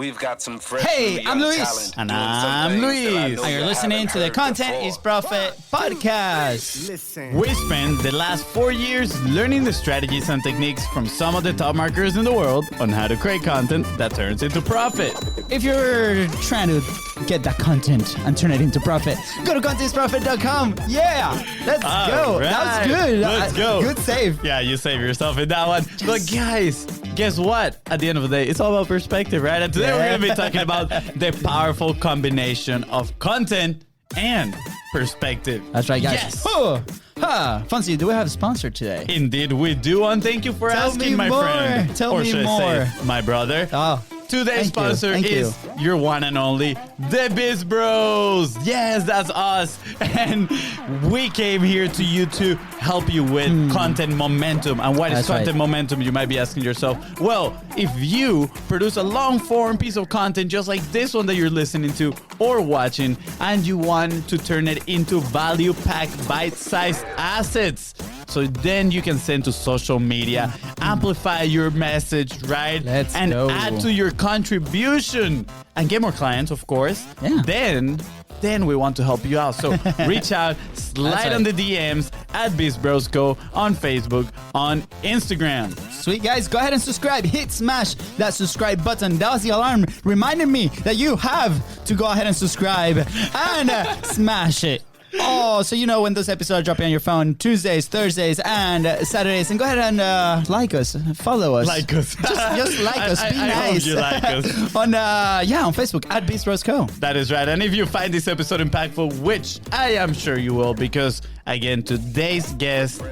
We've got some fresh Hey, I'm Luis. talent And doing some I'm things that I Luis. know And you're you listening haven't to the heard Content before. is Profit podcast. We spent the last 4 years learning the strategies and techniques from some of the top marketers in the world on how to create content that turns into profit. If you're trying to get that content and turn it into profit, go to contentisprofit.com. Yeah, let's go. Right. That was good. Let's go. Good save. Yeah, you save yourself in that one. But guys, guess what? At the end of the day, it's all about perspective, right? And today we're going to be talking about the powerful combination of content and perspective. That's right, guys. Yes. Oh, Fonzie, do we have a sponsor today? Indeed, we do. And thank you for Tell asking, me my more. friend. Tell or me should more. I say, my brother. Oh, Today's sponsor Thank is your one and only, the Biz Bros. Yes, that's us. And we came here to you to help you with content momentum. And what is That's content right. momentum? You might be asking yourself. Well, if you produce a long form piece of content just like this one that you're listening to or watching, and you want to turn it into value-packed, bite-sized assets, so then you can send to social media, amplify your message, right? Let's and go. add to your contribution and get more clients, of course. Yeah. Then we want to help you out. So reach out, slide right. on the DMs at BizBrosCo on Facebook, on Instagram. sweet, guys. Go ahead and subscribe. Smash that subscribe button. That was the alarm reminding me that you have to go ahead and subscribe and smash it. Oh, so you know when those episodes are dropping on your phone, Tuesdays, Thursdays, and Saturdays. And go ahead and like us, follow us. Like us. Just like us. Be I nice. hope you like us. on Facebook at Beast Rose Co. That is right. And if you find this episode impactful, which I am sure you will, because again, today's guest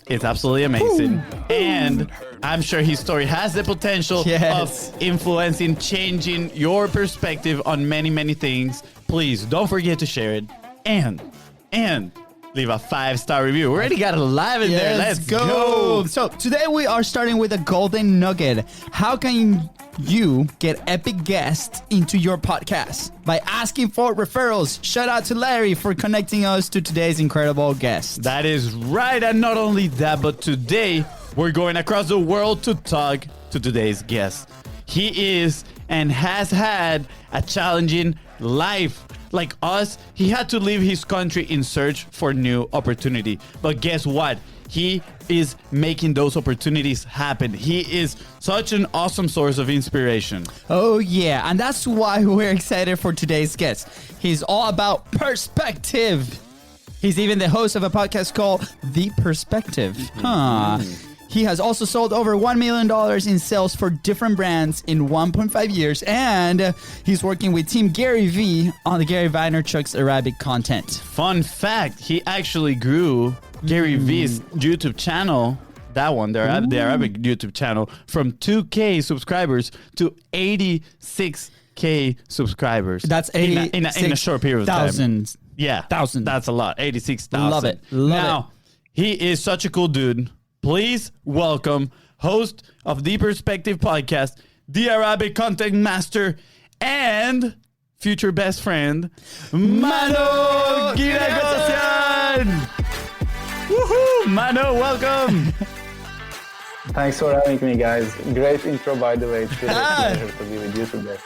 is absolutely amazing. And I'm sure his story has the potential Yes. of influencing, changing your perspective on many, many things. Please don't forget to share it and leave a 5-star review. We already got it live in there. Let's go. So today we are starting with a golden nugget. How can you get epic guests into your podcast? By asking for referrals. Shout out to Larry for connecting us to today's incredible guest. That is right. And not only that, but today we're going across the world to talk to today's guest. He is and has had a challenging life. Like us, he had to leave his country in search for new opportunity. But guess what? He is making those opportunities happen. He is such an awesome source of inspiration. Oh yeah, and that's why we're excited for today's guest. He's all about perspective. He's even the host of a podcast called The Perspective. He has also sold over $1 million in sales for different brands in 1.5 years, and he's working with Team Gary V on the Gary Vaynerchuk's Arabic content. Fun fact, he actually grew Gary V's YouTube channel, that one, the Arabic YouTube channel, from 2K subscribers to 86K subscribers. That's 80 in a short period of time. thousands. Yeah. Thousand. That's a lot. 86,000. Love it. Now, he is such a cool dude. Please welcome host of The Perspective Podcast, the Arabic content master, and future best friend, Mano Guiragossian. Woohoo! Mano, welcome. Thanks for having me, guys. Great intro, by the way. It's really a pleasure to be with you today.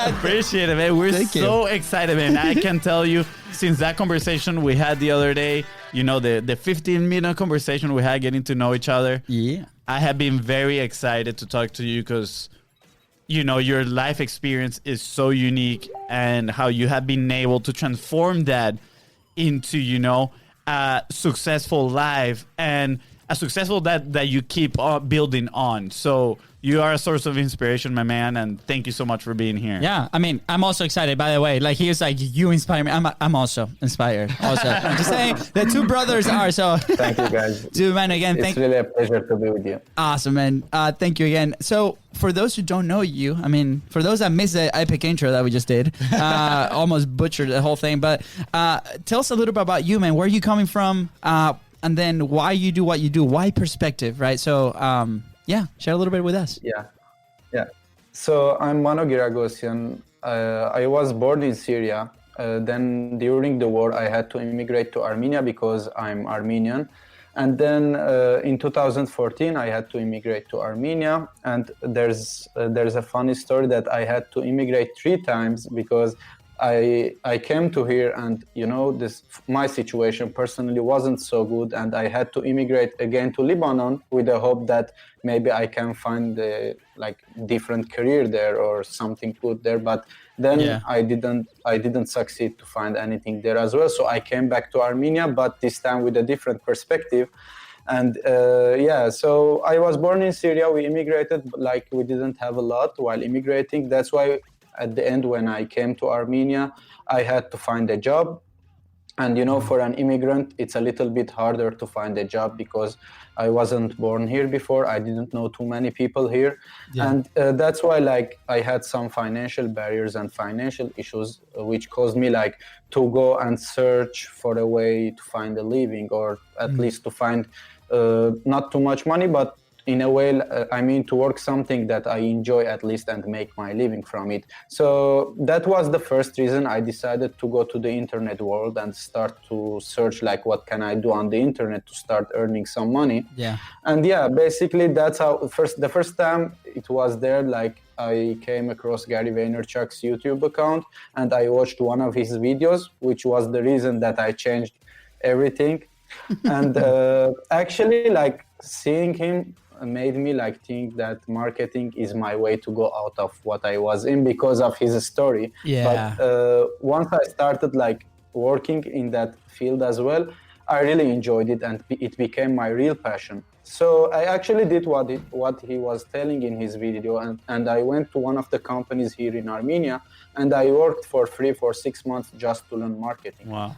Appreciate it, man. We're Thank so excited, man. I can tell you, since that conversation we had the other day, you know, the 15-minute conversation we had getting to know each other. Yeah. I have been very excited to talk to you because, you know, your life experience is so unique and how you have been able to transform that into, you know, a successful life and a successful that you keep building on. So you are a source of inspiration, my man, and thank you so much for being here. Yeah, I mean, I'm also excited, by the way. Like, he was like, you inspire me. I'm also inspired. Also, I'm just saying, the two brothers are, so. Thank you, guys. Dude, man, again, It's really a pleasure to be with you. Awesome, man. Thank you again. So, for those who don't know you, I mean, for those that missed the epic intro that we just did, almost butchered the whole thing, but tell us a little bit about you, man. Where are you coming from? And then why you do what you do? Why perspective, right? So, yeah, share a little bit with us. Yeah. So I'm Mano Guiragossian. I was born in Syria. Then during the war, I had to immigrate to Armenia because I'm Armenian. And then in 2014, I had to immigrate to Armenia. And there's a funny story that I had to immigrate 3 times because I came to here, and my situation personally wasn't so good, and I had to immigrate again to Lebanon with the hope that maybe I can find different career there or something good there. But then I didn't succeed to find anything there as well. So I came back to Armenia, but this time with a different perspective. And so I was born in Syria. We immigrated, we didn't have a lot while immigrating. That's why at the end, when I came to Armenia, I had to find a job. And, for an immigrant, it's a little bit harder to find a job because I wasn't born here before. I didn't know too many people here. Yeah. And that's why, I had some financial barriers and financial issues, which caused me, to go and search for a way to find a living, or at least to find not too much money, but in a way, to work something that I enjoy at least and make my living from it. So that was the first reason I decided to go to the internet world and start to search what can I do on the internet to start earning some money. Yeah. And basically that's how the first time it was there, I came across Gary Vaynerchuk's YouTube account and I watched one of his videos, which was the reason that I changed everything. And actually seeing him made me think that marketing is my way to go out of what I was in because of his story. Yeah. But once I started working in that field as well, I really enjoyed it and it became my real passion. So I actually did what he was telling in his video, and I went to one of the companies here in Armenia and I worked for free for 6 months just to learn marketing. Wow.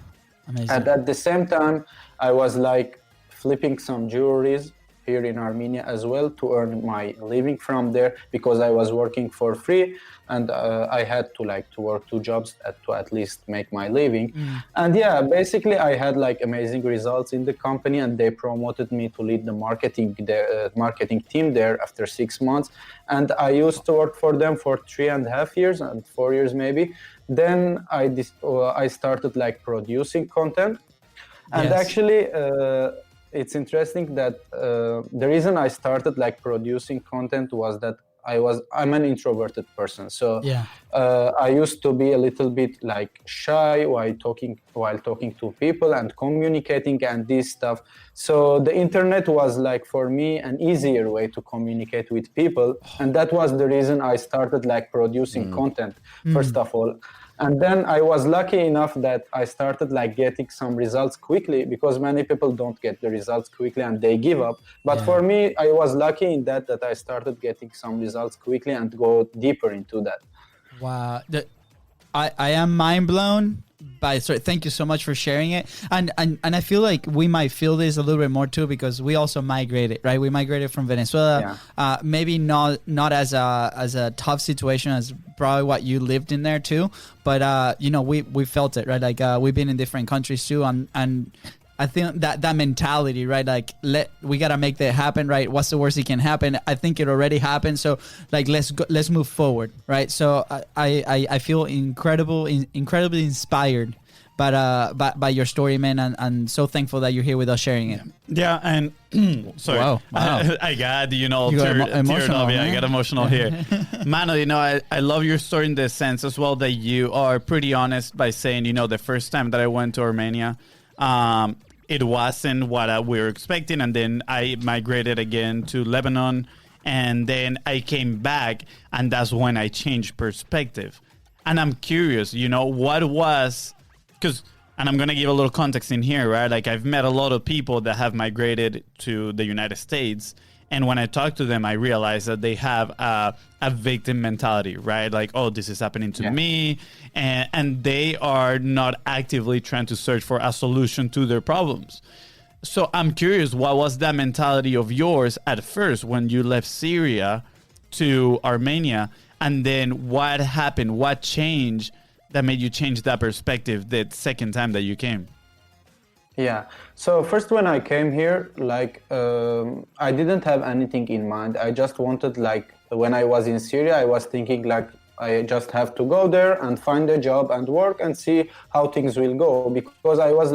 Amazing. And at the same time, I was flipping some jewelries here in Armenia as well to earn my living from there because I was working for free and I had to work 2 jobs to at least make my living. And basically I had amazing results in the company and they promoted me to lead the marketing team there after 6 months. And I used to work for them for 3.5 years and 4 years maybe. Then I started producing content. And actually, it's interesting that the reason I started producing content was that I'm an introverted person. So I used to be a little bit shy while talking to people and communicating and this stuff. So the internet was for me an easier way to communicate with people. And that was the reason I started producing content, first of all. And then I was lucky enough that I started getting some results quickly because many people don't get the results quickly and they give up. But for me, I was lucky in that I started getting some results quickly and go deeper into that. Wow. I am mind blown by thank you so much for sharing it. And I feel like we might feel this a little bit more too because we also migrated, right? We migrated from Venezuela. Maybe not as a tough situation as probably what you lived in there too, but we felt it, right? We've been in different countries too, and I think that mentality, right? We gotta make that happen, right? What's the worst that can happen? I think it already happened, so let's move forward, right? So I feel incredibly inspired by your story, man, and so thankful that you're here with us sharing it. Yeah, and sorry, wow. I got emotional. I got emotional here. Mano, I love your story in the sense as well that you are pretty honest by saying, the first time that I went to Armenia, it wasn't what we were expecting, and then I migrated again to Lebanon, and then I came back, and that's when I changed perspective. And I'm curious, what was, and I'm going to give a little context in here, right? I've met a lot of people that have migrated to the United States, and when I talk to them, I realize that they have a victim mentality, right? Oh, this is happening to me. And they are not actively trying to search for a solution to their problems. So I'm curious, what was that mentality of yours at first when you left Syria to Armenia? And then what happened? What changed that made you change that perspective the second time that you came? Yeah. So first, when I came here, I didn't have anything in mind. I just wanted, when I was in Syria, I was thinking I just have to go there and find a job and work and see how things will go, because I was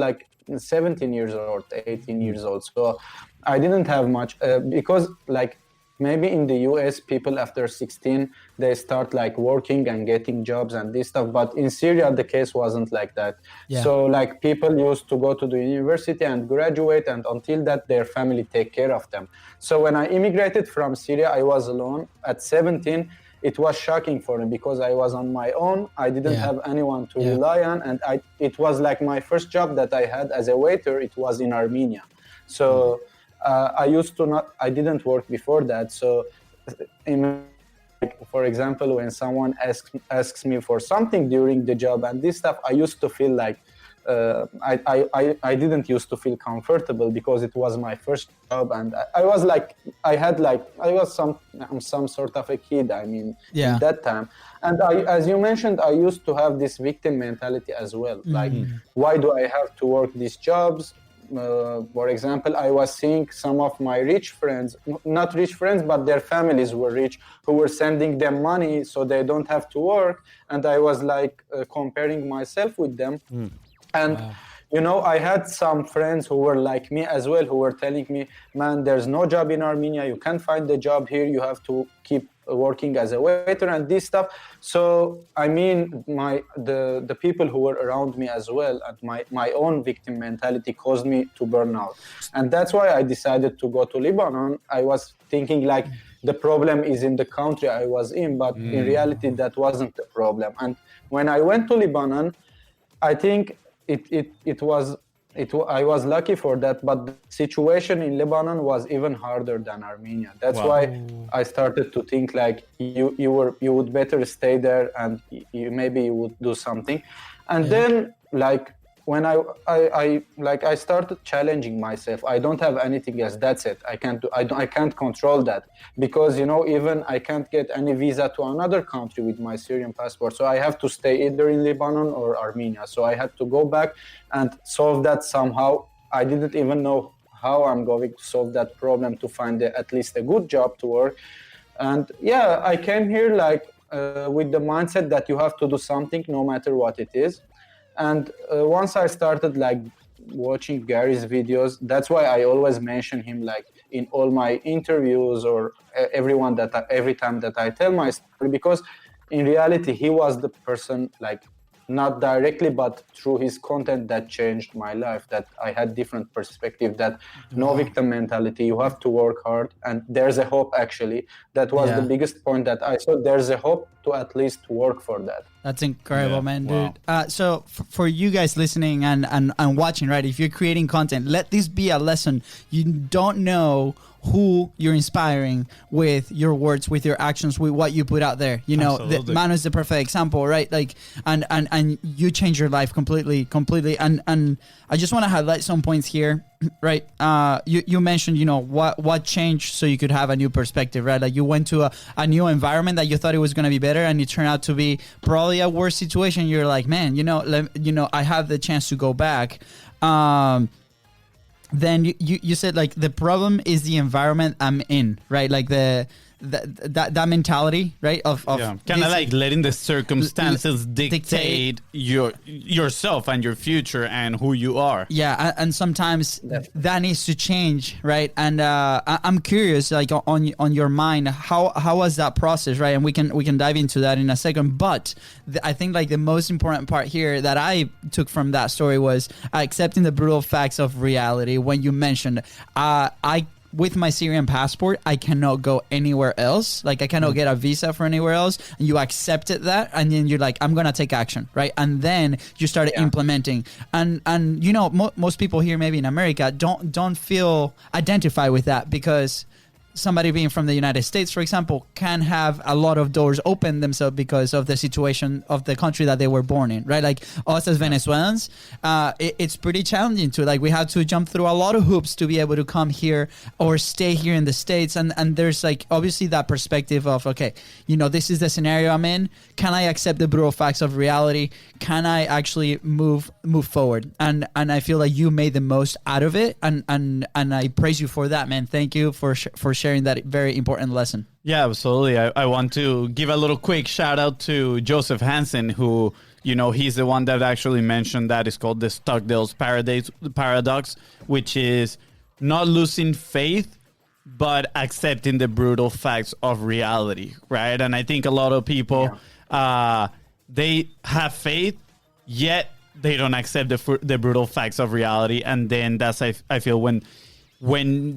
17 years old, 18 years old. So I didn't have much because like maybe in the US, people after 16, they start like working and getting jobs and this stuff. But in Syria, the case wasn't like that. Yeah. So like people used to go to the university and graduate, and until that, their family take care of them. So when I immigrated from Syria, I was alone at 17. It was shocking for me because I was on my own. I didn't have anyone to rely on. And it was like my first job that I had as a waiter. It was in Armenia. So I didn't work before that. So for example, when someone asks me for something during the job and this stuff, I used to feel like I didn't used to feel comfortable because it was my first job, and I was some sort of a kid. I mean, at that time, and as you mentioned, I used to have this victim mentality as well. Like, why do I have to work these jobs? For example, I was seeing some of my rich friends, not rich friends, but their families were rich, who were sending them money so they don't have to work. And I was like comparing myself with them. And, you know, I had some friends who were like me as well, who were telling me, man, there's no job in Armenia. You can't find a job here. You have to keep working as a waiter and this stuff. So, I mean, the people who were around me as well, and my own victim mentality caused me to burn out. And that's why I decided to go to Lebanon. I was thinking like the problem is in the country I was in, but in reality, that wasn't the problem. And when I went to Lebanon, I think I was lucky for that, but the situation in Lebanon was even harder than Armenia. That's why I started to think like you would better stay there, and maybe you would do something. And then like when I started challenging myself. I don't have anything else. That's it. I can't control that, because even I can't get any visa to another country with my Syrian passport. So I have to stay either in Lebanon or Armenia. So I had to go back and solve that somehow. I didn't even know how I'm going to solve that problem to find at least a good job to work. And I came here with the mindset that you have to do something no matter what it is. And once I started watching Gary's videos, that's why I always mention him in all my interviews, or every time that I tell my story, because in reality he was the person, not directly but through his content, that changed my life, that I had different perspective, that no victim mentality, you have to work hard, and there's a hope. Actually, that was the biggest point that I saw. There's a hope to at least work for that. That's incredible, man, dude. So for you guys listening and watching, right, if you're creating content, let this be a lesson. You don't know who you're inspiring with your words, with your actions, with what you put out there. Mano is the perfect example, right? And you change your life completely. And I just want to highlight some points here, right? You mentioned, what changed so you could have a new perspective, right? You went to a new environment that you thought it was going to be better, and it turned out to be probably a worse situation. You're like, man, I have the chance to go back. Then you said the problem is the environment I'm in, right? That mentality, right? Of kind of letting the circumstances dictate yourself and your future and who you are. Yeah, and sometimes that needs to change, right? And I'm curious, on your mind, how was that process, right? And we can dive into that in a second. But I think the most important part here that I took from that story was accepting the brutal facts of reality. When you mentioned, with my Syrian passport, I cannot go anywhere else. I cannot get a visa for anywhere else. And you accepted that, and then you're like, I'm gonna take action, right? And then you started implementing. And most people here, maybe in America, don't feel identified with that, because somebody being from the United States, for example, can have a lot of doors open themselves because of the situation of the country that they were born in, right? Us as Venezuelans, it's pretty challenging too. We have to jump through a lot of hoops to be able to come here or stay here in the States. And there's obviously that perspective of, okay, this is the scenario I'm in. Can I accept the brutal facts of reality? Can I actually move forward? And I feel like you made the most out of it. And I praise you for that, man. Thank you for sharing that very important lesson. Yeah, absolutely. I want to give a little quick shout out to Joseph Hansen, who, he's the one that actually mentioned that. It's called the Stockdale's paradox, which is not losing faith, but accepting the brutal facts of reality, right? And I think a lot of people, they have faith, yet they don't accept the brutal facts of reality. And then that's, I feel, when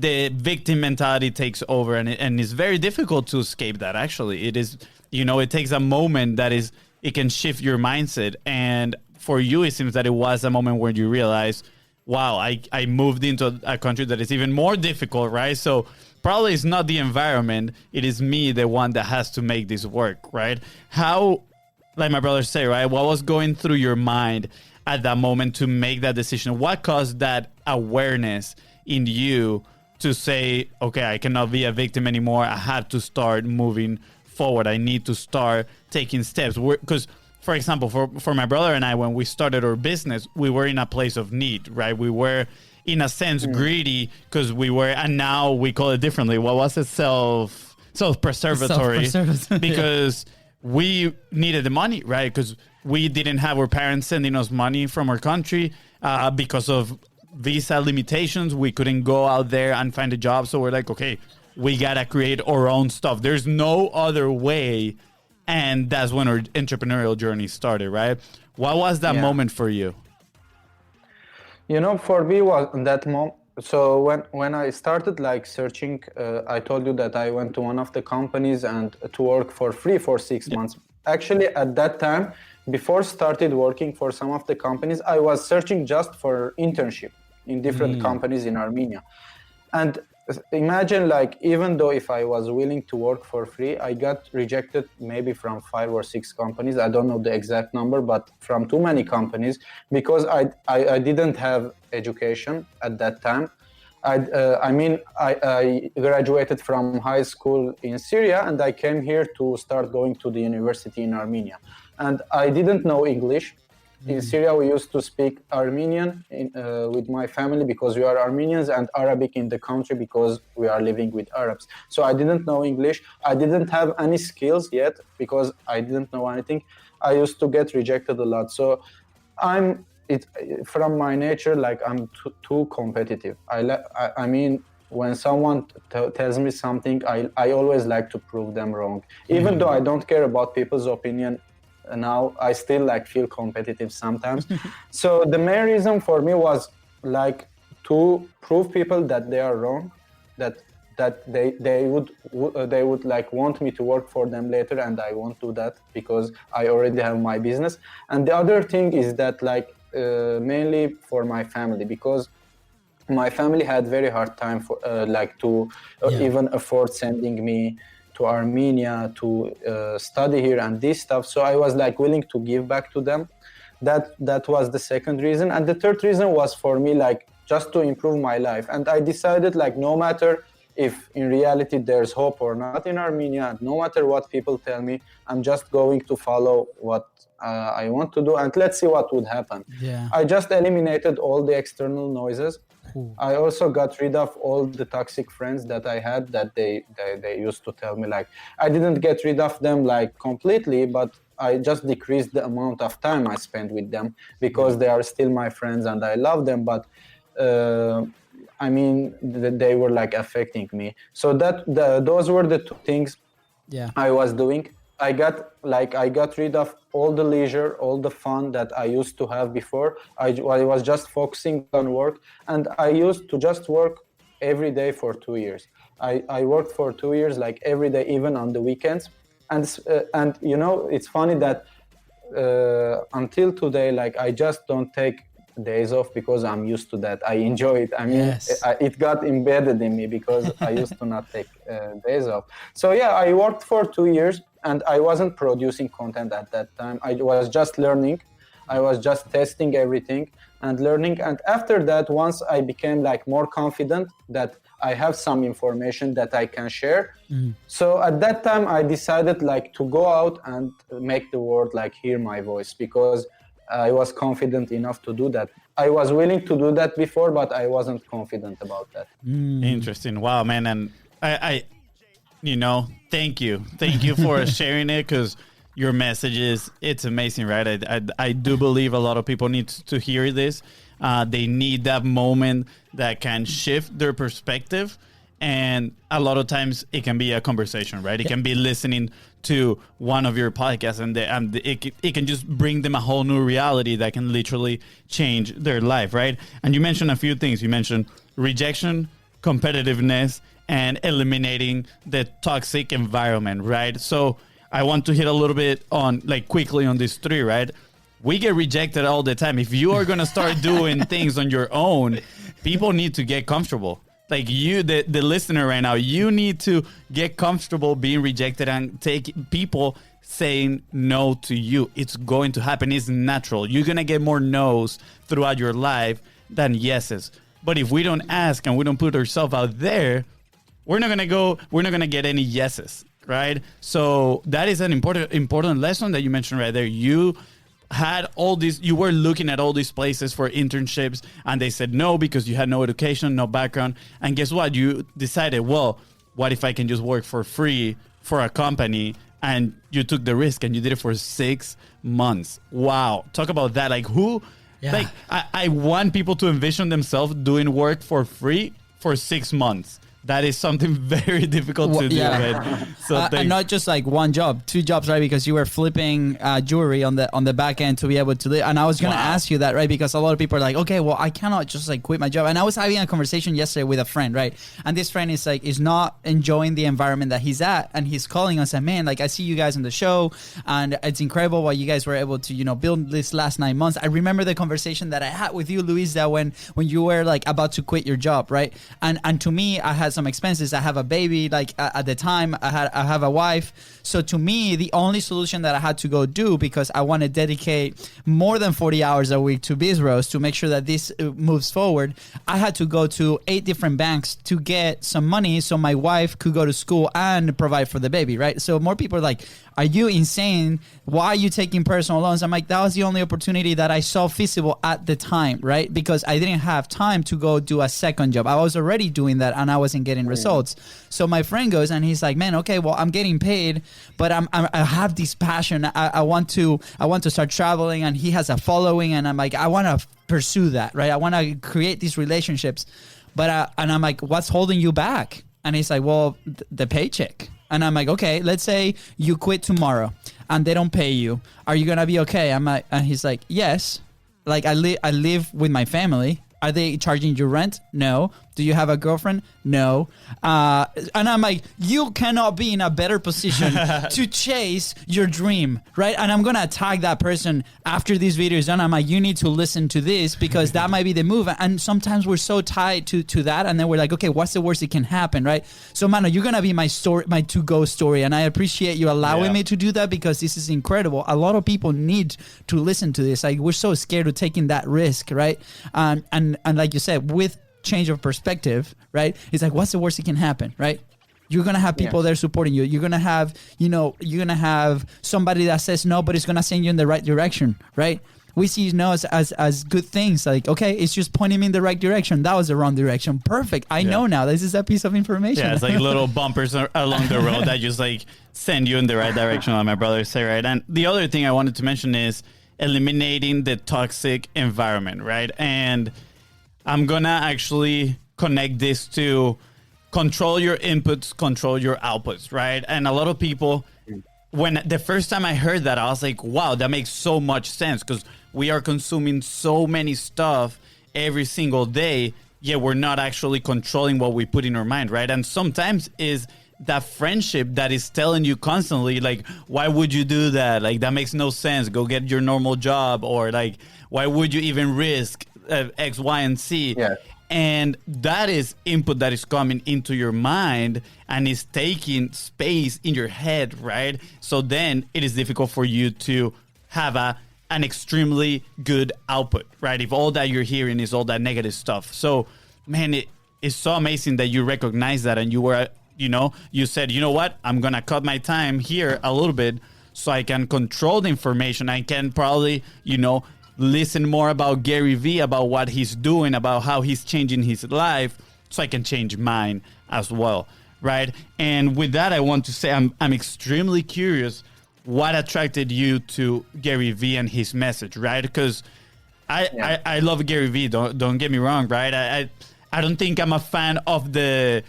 the victim mentality takes over, and it's very difficult to escape that. Actually, it is, it takes a moment it can shift your mindset. And for you, it seems that it was a moment where you realize, wow, I moved into a country that is even more difficult, right? So probably it's not the environment, it is me, the one that has to make this work, right? How, like my brothers say, right, what was going through your mind at that moment to make that decision? What caused that awareness in you to say, okay, I cannot be a victim anymore. I have to start moving forward. I need to start taking steps. Because, for example, for my brother and I, when we started our business, we were in a place of need, right? We were, in a sense, greedy because we were, and now we call it differently. What was it? Self-preservatory. Because we needed the money, right? Because we didn't have our parents sending us money from our country because of visa limitations. We couldn't go out there and find a job. So we're like, okay, we got to create our own stuff. There's no other way. And that's when our entrepreneurial journey started, right? What was that moment for you? For me was that moment. So when I started searching, I told you that I went to one of the companies and to work for free for 6 months. Actually, at that time, before started working for some of the companies, I was searching just for internship in different companies in Armenia. And imagine, even though if I was willing to work for free, I got rejected maybe from 5 or 6 companies. I don't know the exact number, but from too many companies, because I didn't have education at that time. I graduated from high school in Syria, and I came here to start going to the university in Armenia. And I didn't know English. In Syria, we used to speak Armenian with my family because we are Armenians, and Arabic in the country because we are living with Arabs. So I didn't know English. I didn't have any skills yet because I didn't know anything. I used to get rejected a lot. So from my nature, I'm too competitive. When someone tells me something, I always like to prove them wrong. Even though I don't care about people's opinion, now I still feel competitive sometimes. So the main reason for me was to prove people that they are wrong, that they would want me to work for them later, and I won't do that because I already have my business. And the other thing is that mainly for my family, because my family had very hard time for even afford sending me to Armenia to study here and this stuff. So I was willing to give back to them. That was the second reason. And the third reason was for me just to improve my life. And I decided no matter if in reality there's hope or not in Armenia, no matter what people tell me, I'm just going to follow what I want to do, and let's see what would happen. I just eliminated all the external noises. I also got rid of all the toxic friends that I had that they used to tell me I didn't get rid of them completely, but I just decreased the amount of time I spent with them because they are still my friends and I love them, but they were affecting me. So those were the two things I was doing. I got rid of all the leisure, all the fun that I used to have before. I was just focusing on work, and I used to just work every day for 2 years. I worked for 2 years, every day, even on the weekends. And it's funny that until today, I just don't take days off because I'm used to that. I enjoy it. It got embedded in me because I used to not take days off. So I worked for 2 years and I wasn't producing content at that time. I was just learning. I was just testing everything and learning. And after that, once I became more confident that I have some information that I can share. So at that time, I decided to go out and make the world hear my voice, because I was confident enough to do that. I was willing to do that before, but I wasn't confident about that. Interesting. Wow, man. And Thank you for sharing it, because your messages, it's amazing, right? I do believe a lot of people need to hear this. They need that moment that can shift their perspective. And a lot of times it can be a conversation, right? It can be listening to one of your podcasts, and it can just bring them a whole new reality that can literally change their life, right? And you mentioned a few things. You mentioned rejection, competitiveness, and eliminating the toxic environment, right? So I want to hit a little bit on, like, quickly on these three, right? We get rejected all the time. If you are going to start doing things on your own, people need to get comfortable. Like you, the listener right now, you need to get comfortable being rejected and take people saying no to you. It's going to happen. It's natural. You're going to get more no's throughout your life than yeses. But if we don't ask and we don't put ourselves out there, we're not going to get any yeses, right? So that is an important lesson that you mentioned right there. You were looking at all these places for internships, and they said no because you had no education, no background. And guess what? You decided, well, what if I can just work for free for a company? And you took the risk and you did it for 6 months. Wow. Talk about that. Like who, like I want people to envision themselves doing work for free for 6 months. That is something very difficult to do, right? So and not just like one job, 2 jobs, right? Because you were flipping jewelry on the back end to be able to live. And I was going to ask you that, right? Because a lot of people are like, okay, well, I cannot just like quit my job. And I was having a conversation yesterday with a friend, right? And this friend is not enjoying the environment that he's at, and he's calling us and, man, like, I see you guys on the show, and it's incredible what you guys were able to, build this last 9 months. I remember the conversation that I had with you, Luis, that when you were like about to quit your job, right? And to me, I had some expenses. I have a baby, like at the time I have a wife. So to me, the only solution that I had to go do, because I want to dedicate more than 40 hours a week to Bizros to make sure that this moves forward, I had to go to 8 different banks to get some money so my wife could go to school and provide for the baby, right? So more people are like, are you insane? Why are you taking personal loans? I'm like, that was the only opportunity that I saw feasible at the time, right? Because I didn't have time to go do a second job. I was already doing that and I wasn't getting results. So my friend goes and he's like, man, okay, well, I'm getting paid, but I have this passion. I want to start traveling, and he has a following, and I'm like, I want to pursue that, right? I want to create these relationships, but and I'm like, what's holding you back? And he's like, well, the paycheck. And I'm like, okay, let's say you quit tomorrow and they don't pay you. Are you going to be okay? I'm like, and he's like, yes. Like I live with my family. Are they charging you rent? No. Do you have a girlfriend? No. And I'm like, you cannot be in a better position to chase your dream, right? And I'm going to tag that person after this video is done. I'm like, you need to listen to this because that might be the move. And sometimes we're so tied to that. And then we're like, okay, what's the worst that can happen, right? So, Mano, you're going to be my story, my to-go story. And I appreciate you allowing me to do that because this is incredible. A lot of people need to listen to this. Like, we're so scared of taking that risk, right? And like you said, with change of perspective, right? It's like, what's the worst that can happen, right? You're going to have people there supporting you. You're going to have, you're going to have somebody that says no, but it's going to send you in the right direction, right? We see no as good things. Like, okay, it's just pointing me in the right direction. That was the wrong direction. Perfect. I know now. This is a piece of information. Yeah, it's like little bumpers along the road that just like send you in the right direction, like my brother say, right? And the other thing I wanted to mention is eliminating the toxic environment, right? And I'm going to actually connect this to control your inputs, control your outputs, right? And a lot of people, when the first time I heard that, I was like, wow, that makes so much sense because we are consuming so many stuff every single day, yet we're not actually controlling what we put in our mind, right? And sometimes is that friendship that is telling you constantly, like, why would you do that? Like, that makes no sense. Go get your normal job. Or like, why would you even risk X, Y, and C? Yeah. And that is input that is coming into your mind and is taking space in your head, right? So then it is difficult for you to have an extremely good output, right? If all that you're hearing is all that negative stuff. So, man, it is so amazing that you recognize that and you were, you said, you know what? I'm going to cut my time here a little bit so I can control the information. I can probably, listen more about Gary Vee, about what he's doing, about how he's changing his life, so I can change mine as well, right? And with that, I want to say I'm extremely curious what attracted you to Gary Vee and his message, right? Because I love Gary Vee. Don't get me wrong, right? I don't think I'm a fan of the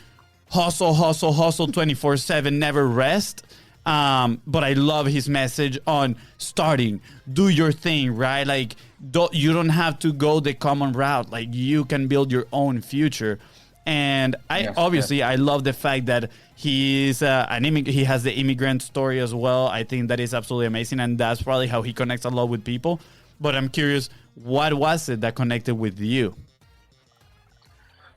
hustle 24/7, never rest. But I love his message on starting, do your thing, right? Like, you don't have to go the common route. Like, you can build your own future. And I love the fact that he's he has the immigrant story as well. I think that is absolutely amazing, and that's probably how he connects a lot with people. But I'm curious, what was it that connected with you?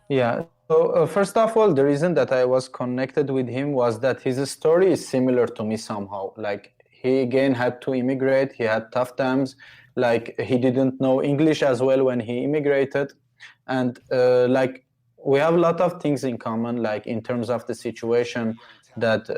Yeah. So first of all, the reason that I was connected with him was that his story is similar to me somehow. Like, he again had to immigrate. He had tough times. Like, he didn't know English as well when he immigrated. And like, we have a lot of things in common, like in terms of the situation that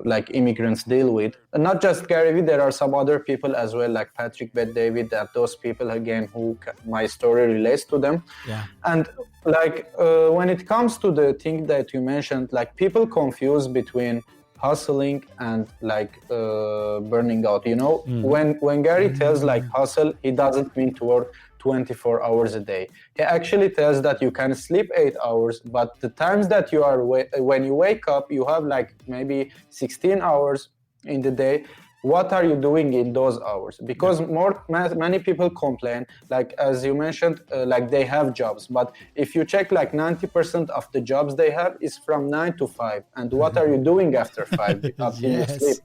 like immigrants deal with. And not just Gary Vee, there are some other people as well, like Patrick Bet-David, that those people again who my story relates to them. Yeah. And like when it comes to the thing that you mentioned, like people confuse between hustling and like burning out. You know, when Gary tells like hustle, he doesn't mean to work 24 hours a day. He actually tells that you can sleep 8 hours, but the times that you are when you wake up, you have like maybe 16 hours in the day. What are you doing in those hours? Because many people complain, like as you mentioned, like they have jobs, but if you check, like 90% of the jobs they have is from 9 to 5. And what are you doing after 5 after you sleep?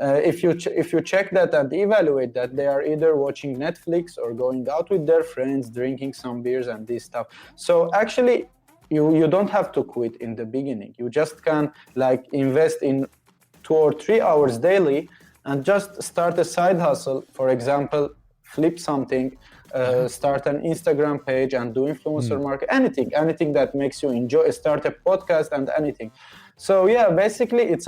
If you check that and evaluate that, they are either watching Netflix or going out with their friends, drinking some beers and this stuff. So actually, you don't have to quit in the beginning. You just can like invest in 2 or 3 hours daily and just start a side hustle. For example, flip something, start an Instagram page and do influencer marketing, anything that makes you enjoy, start a podcast and anything. So yeah, basically it's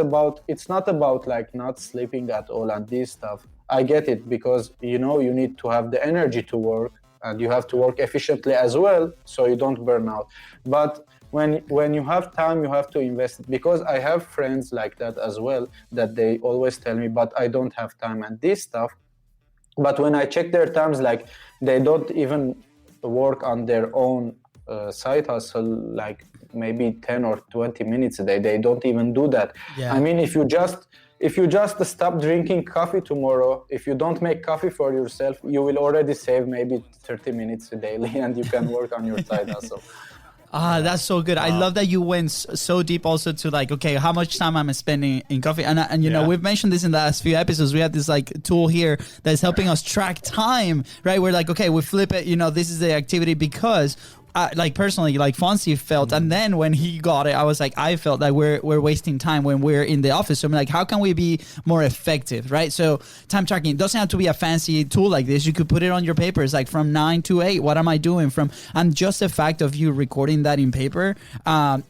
not about like not sleeping at all and this stuff. I get it, because you know you need to have the energy to work and you have to work efficiently as well so you don't burn out. But when you have time, you have to invest it, because I have friends like that as well, that they always tell me, but I don't have time and this stuff. But when I check their times, like they don't even work on their own side hustle, like maybe 10 or 20 minutes a day. They don't even do that. Yeah. I mean, if you just stop drinking coffee tomorrow, if you don't make coffee for yourself, you will already save maybe 30 minutes daily and you can work on your side hustle. That's so good. I love that you went so deep also to like, okay, how much time I'm spending in coffee. And you know, we've mentioned this in the last few episodes. We have this like tool here that's helping us track time, right? We're like, okay, we flip it, you know, this is the activity, because like personally, like Fonzie felt, and then when he got it, I felt that we're wasting time when we're in the office. So I'm like, how can we be more effective, right? So time tracking doesn't have to be a fancy tool like this. You could put it on your papers, like from 9 to 8. What am I doing and just the fact of you recording that in paper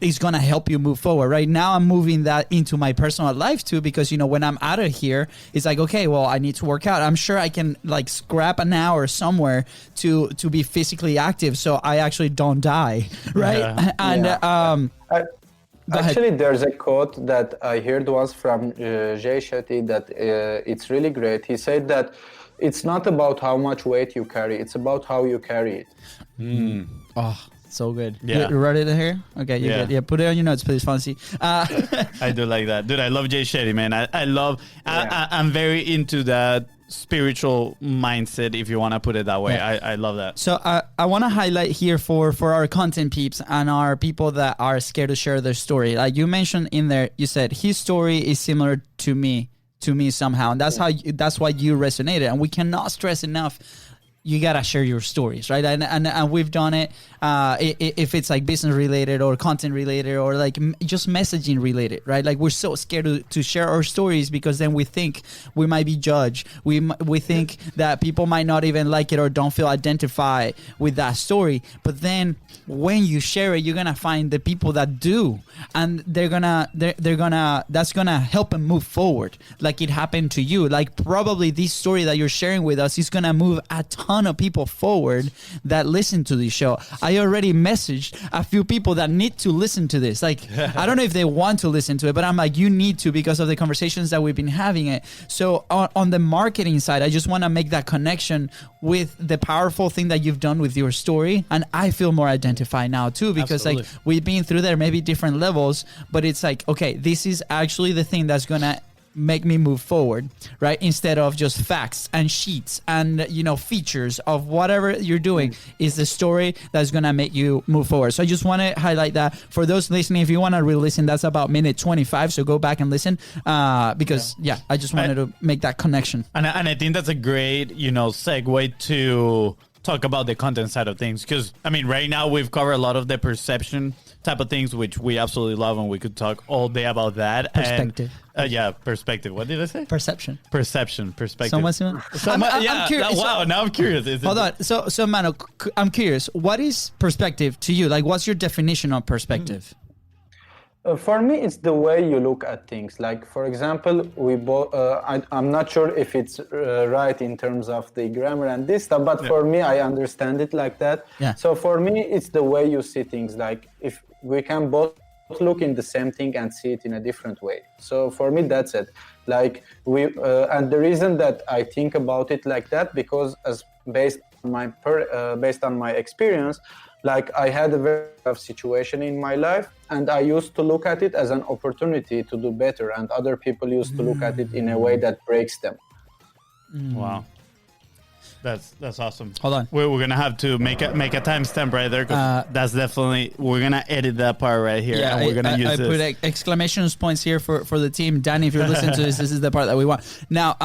is gonna help you move forward. Right now, I'm moving that into my personal life too, because you know when I'm out of here, it's like, okay, well, I need to work out. I'm sure I can like scrap an hour somewhere to be physically active, so I actually don't die, right? Yeah. And actually, there's a quote that I heard once from Jay Shetty that it's really great. He said that it's not about how much weight you carry, it's about how you carry it. Oh, so good. Yeah. You read it here? Okay, you're good. Yeah, put it on your notes, please, Fonzie. I do like that. Dude, I love Jay Shetty, man. I'm very into that spiritual mindset, if you want to put it that way. Yeah. I love that. So I want to highlight here for our content peeps and our people that are scared to share their story. Like you mentioned in there, you said his story is similar to me somehow, and that's why you resonated. And we cannot stress enough, you gotta share your stories, right? And we've done it. If it's like business related or content related or like just messaging related, right? Like we're so scared to share our stories because then we think we might be judged. We think that people might not even like it or don't feel identified with that story. But then when you share it, you're gonna find the people that do, and they're gonna that's gonna help them move forward, like it happened to you. Like probably this story that you're sharing with us is gonna move a ton ton of people forward that listen to this show. I already messaged a few people that need to listen to this. Like, I don't know if they want to listen to it, but I'm like, you need to, because of the conversations that we've been having it. So on the marketing side, I just want to make that connection with the powerful thing that you've done with your story. And I feel more identified now too, because like we've been through there, maybe different levels, but it's like, okay, this is actually the thing that's going to make me move forward, right? Instead of just facts and sheets and, you know, features of whatever you're doing, is the story that's going to make you move forward. So I just want to highlight that for those listening. If you want to re-listen, that's about minute 25. So go back and listen, because I just wanted to make that connection. And I think that's a great, you know, segue to talk about the content side of things. Because, I mean, right now we've covered a lot of the perception type of things, which we absolutely love, and we could talk all day about that. Perspective. And, perspective. What did I say? Perception. Perspective. I'm curious. Wow, now I'm curious. Hold on. So Mano, I'm curious. What is perspective to you? Like, what's your definition of perspective? For me, it's the way you look at things. Like, for example, we both. I'm not sure if it's right in terms of the grammar and this stuff, but for me, I understand it like that. Yeah. So for me, it's the way you see things. Like, if we can both look in the same thing and see it in a different way. So for me, that's it. Like and the reason that I think about it like that, because as based on my experience. Like, I had a very tough situation in my life, and I used to look at it as an opportunity to do better, and other people used to look at it in a way that breaks them. Wow. That's awesome. Hold on. We're gonna have to make a timestamp right there, because that's definitely, we're gonna edit that part right here, and we're gonna use this. I put exclamation points here for the team. Danny, if you're listening to this, this is the part that we want. Now,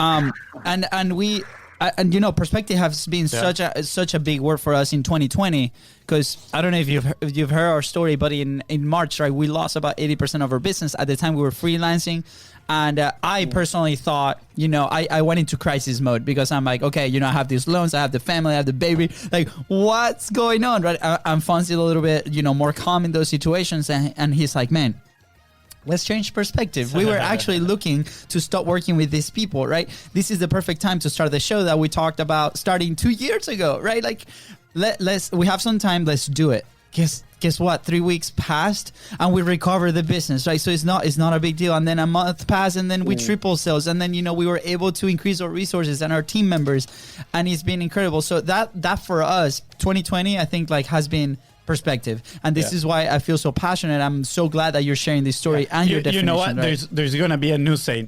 and you know, perspective has been such a big word for us in 2020, because I don't know if you've heard our story, but in March, right, we lost about 80% of our business. At the time, we were freelancing, and I personally thought, you know, I went into crisis mode, because I'm like, okay, you know, I have these loans, I have the family, I have the baby, like, what's going on, right? I'm Fonzie a little bit, you know, more calm in those situations, and he's like, man, let's change perspective. We were actually looking to stop working with these people, right? This is the perfect time to start the show that we talked about starting 2 years ago, right? Like, we have some time, let's do it. Guess what? 3 weeks passed and we recovered the business, right? So it's not a big deal. And then a month passed, and then we triple sales, and then, you know, we were able to increase our resources and our team members, and it's been incredible. So that for us, 2020, I think, like, has been perspective, and this is why I feel so passionate. I'm so glad that you're sharing this story and your definition. You know what? Right? There's gonna be a new saying.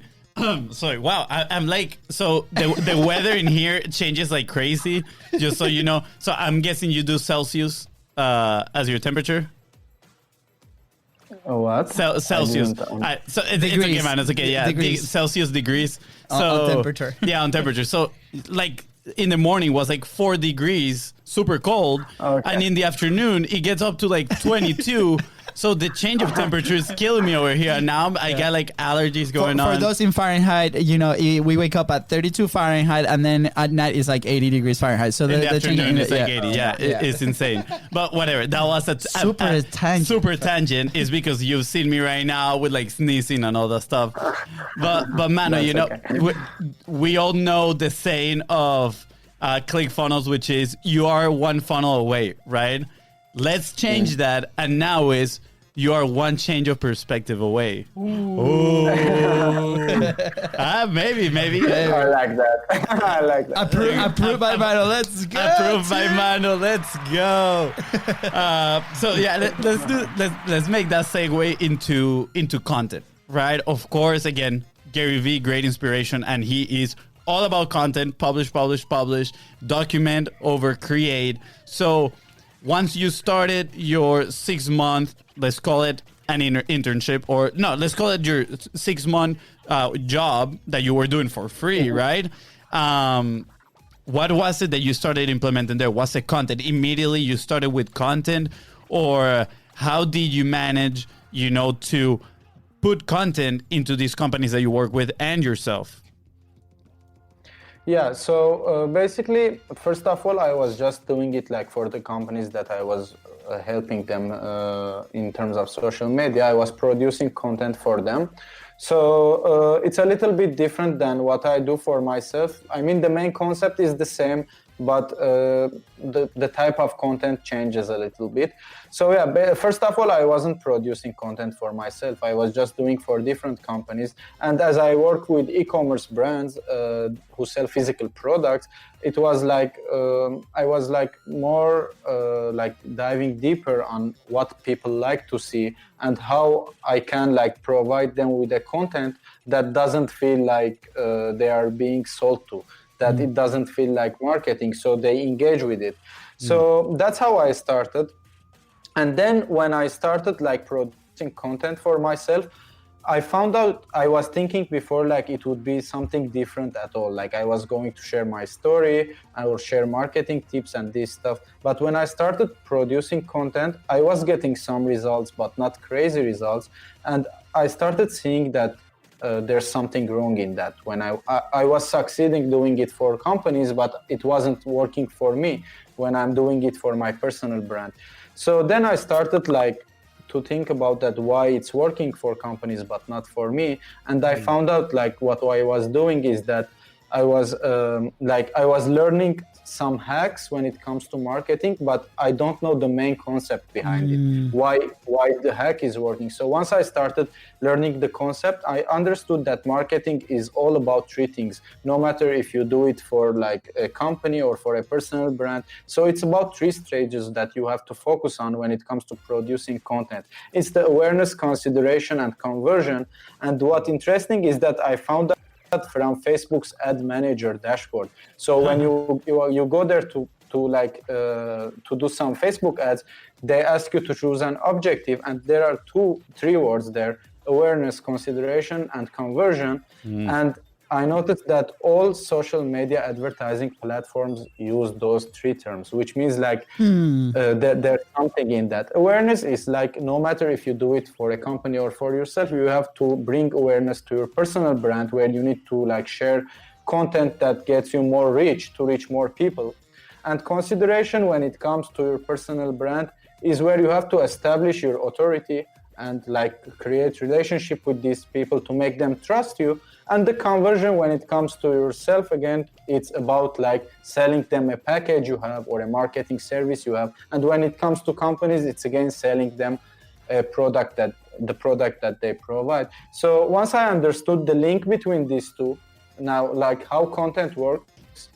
Sorry, wow. I'm like, so the weather in here changes like crazy. Just so you know. So I'm guessing you do Celsius as your temperature. What? Celsius. So it's okay, man. It's okay. Yeah, Celsius degrees. So on temperature. Yeah, on temperature. So like, in the morning was like 4 degrees, super cold, and in the afternoon it gets up to like 22. So the change of temperature is killing me over here. Now I got like allergies going on. For those in Fahrenheit, you know, we wake up at 32 Fahrenheit, and then at night it's like 80 degrees Fahrenheit. So in the afternoon it's like 80. It's insane. But whatever. That was a super tangent. Is because you've seen me right now with like sneezing and all that stuff. But Mano, you know, we all know the saying of ClickFunnels, which is you are one funnel away, right? Let's change that, and now is you are one change of perspective away. Ooh. Maybe. I like that. I like that. Approved by Mano. Let's go. Approved by Mano. Let's go. So yeah, let's make that segue into content, right? Of course, again, Gary Vee, great inspiration, and he is all about content. Publish, document over create. So once you started your 6-month, let's call it an internship, or no, let's call it your 6-month job that you were doing for free, right? What was it that you started implementing there? Was it content? Immediately you started with content, or how did you manage, you know, to put content into these companies that you work with and yourself? Yeah, so basically, first of all, I was just doing it like for the companies that I was helping them in terms of social media. I was producing content for them. So it's a little bit different than what I do for myself. I mean, the main concept is the same. but the type of content changes a little bit. So first of all, I wasn't producing content for myself. I was just doing for different companies. And as I work with e-commerce brands who sell physical products, it was like I was like more like diving deeper on what people like to see and how I can like provide them with a content that doesn't feel like they are being sold to, that it doesn't feel like marketing, so they engage with it. So that's how I started. And then when I started like producing content for myself, I found out I was thinking before like it would be something different at all. Like I was going to share my story, I will share marketing tips and this stuff. But when I started producing content, I was getting some results, but not crazy results. And I started seeing that there's something wrong in that. When I was succeeding doing it for companies, but it wasn't working for me when I'm doing it for my personal brand. So then I started like to think about that, why it's working for companies but not for me. And I found out like what I was doing is that I was learning some hacks when it comes to marketing, but I don't know the main concept behind it, why the hack is working. So once I started learning the concept, I understood that marketing is all about three things, no matter if you do it for like a company or for a personal brand. So it's about three stages that you have to focus on when it comes to producing content. It's the awareness, consideration, and conversion. And what interesting is that I found from Facebook's ad manager dashboard. So when you go there to do some Facebook ads, they ask you to choose an objective, and there are three words there: awareness, consideration, and conversion. And I noticed that all social media advertising platforms use those three terms, which means like there's something in that. Awareness is like, no matter if you do it for a company or for yourself, you have to bring awareness to your personal brand, where you need to like share content that gets you more reach, to reach more people. And consideration, when it comes to your personal brand, is where you have to establish your authority and like create relationship with these people to make them trust you. And the conversion, when it comes to yourself, again, it's about like selling them a package you have or a marketing service you have. And when it comes to companies, it's again selling them a product that they provide. So once I understood the link between these two, now like how content works,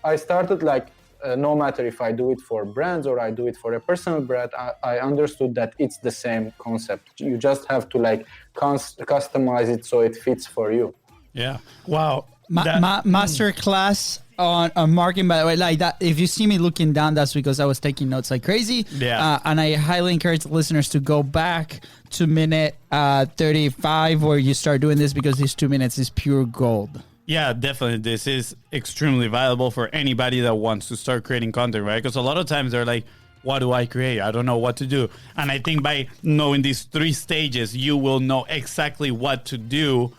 I started like no matter if I do it for brands or I do it for a personal brand, I understood that it's the same concept. You just have to like customize it so it fits for you. Yeah. Wow. Master class on marketing, by the way. Like that, if you see me looking down, that's because I was taking notes like crazy. Yeah. And I highly encourage listeners to go back to minute 35 where you start doing this, because these 2 minutes is pure gold. Yeah, definitely. This is extremely valuable for anybody that wants to start creating content, right? Because a lot of times they're like, what do I create? I don't know what to do. And I think by knowing these three stages, you will know exactly what to do,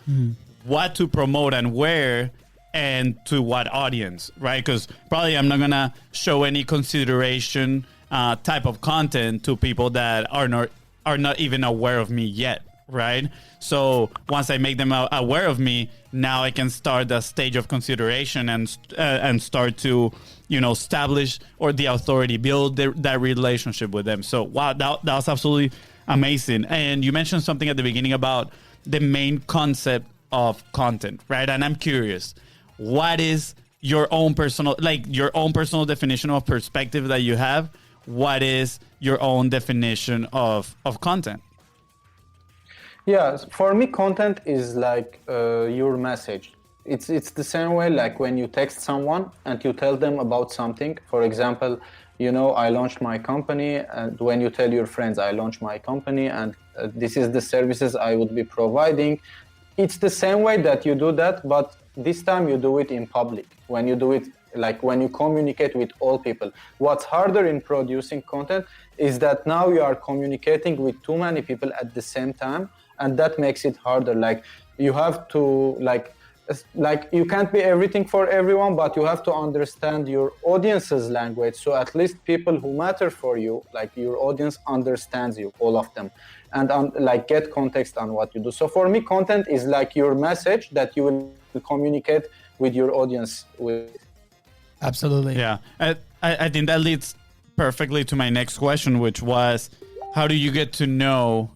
what to promote and where, and to what audience, right? Because probably I'm not going to show any consideration type of content to people that are not even aware of me yet, right? So once I make them aware of me, now I can start the stage of consideration and start to, establish or the authority, build that relationship with them. So wow, that was absolutely amazing. And you mentioned something at the beginning about the main concept of content, right? And I'm curious, what is your own personal definition of perspective that you have? What is your own definition of content? Yeah, for me, content is like your message. It's the same way like when you text someone and you tell them about something. For example, I launched my company, and when you tell your friends, I launched my company and this is the services I would be providing. It's the same way that you do that, but this time you do it in public. When you do it, like when you communicate with all people. What's harder in producing content is that now you are communicating with too many people at the same time, and that makes it harder. Like you have to like you can't be everything for everyone, but you have to understand your audience's language. So at least people who matter for you, like your audience, understands you, all of them, and like get context on what you do. So for me, content is like your message that you will communicate with your audience with. Absolutely. Yeah. I think that leads perfectly to my next question, which was, how do you get to know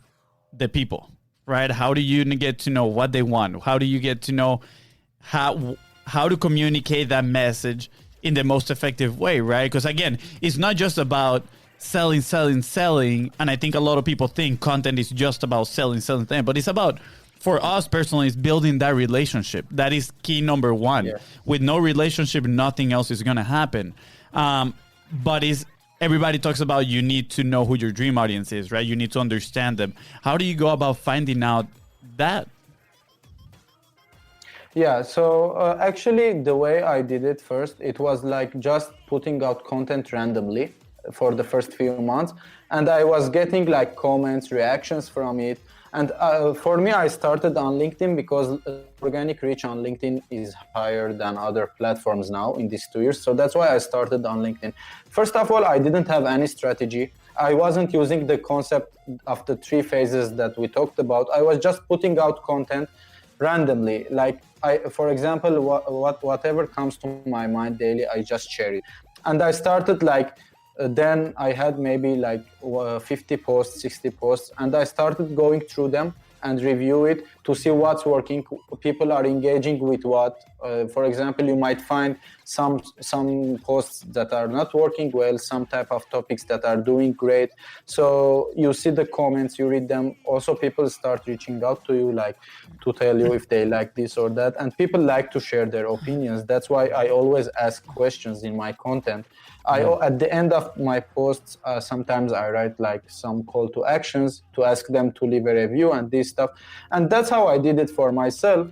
the people, right? How do you get to know what they want? How do you get to know how to communicate that message in the most effective way, right? Because again, it's not just about selling. And I think a lot of people think content is just about selling, but it's about, for us personally, is building that relationship. That is key number one. Yeah. With no relationship, nothing else is going to happen. But everybody talks about, you need to know who your dream audience is, right? You need to understand them. How do you go about finding out that? Yeah, so actually the way I did it first, it was like just putting out content randomly for the first few months. And I was getting like comments, reactions from it. And for me, I started on LinkedIn because organic reach on LinkedIn is higher than other platforms now in these 2 years. So that's why I started on LinkedIn. First of all, I didn't have any strategy. I wasn't using the concept of the 3 phases that we talked about. I was just putting out content randomly. Like, for example, whatever comes to my mind daily, I just share it. And I started like, then I had maybe like 50 posts, 60 posts, and I started going through them and review it to see what's working, people are engaging with what. For example, you might find some posts that are not working well, some type of topics that are doing great. So you see the comments, you read them. Also, people start reaching out to you, like to tell you if they like this or that. And people like to share their opinions. That's why I always ask questions in my content. At the end of my posts, sometimes I write like some call to actions to ask them to leave a review and this stuff. And that's how I did it for myself,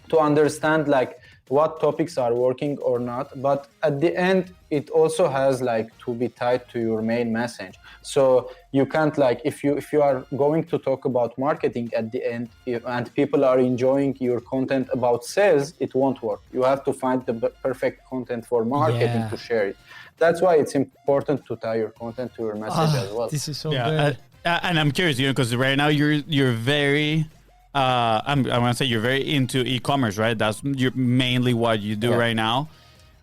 to understand like what topics are working or not. But at the end, it also has like to be tied to your main message. So you can't like, if you are going to talk about marketing at the end and people are enjoying your content about sales, it won't work. You have to find the perfect content for marketing to share it. That's why it's important to tie your content to your message as well. This is so good. And I'm curious, because right now you're very, I'm gonna say you're very into e-commerce, right? That's mainly what you do right now.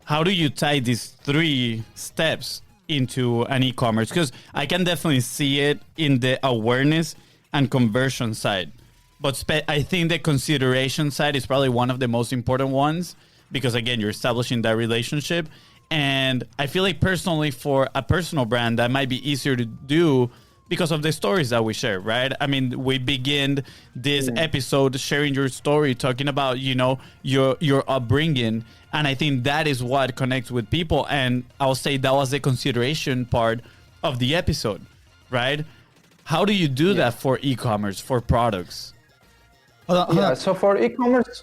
How do you tie these 3 steps into an e-commerce? Because I can definitely see it in the awareness and conversion side, but I think the consideration side is probably one of the most important ones, because again, you're establishing that relationship. And I feel like personally, for a personal brand, that might be easier to do because of the stories that we share, right? I mean, we begin this episode sharing your story, talking about, your upbringing. And I think that is what connects with people. And I'll say that was the consideration part of the episode, right? How do you do that for e-commerce, for products? So for e-commerce,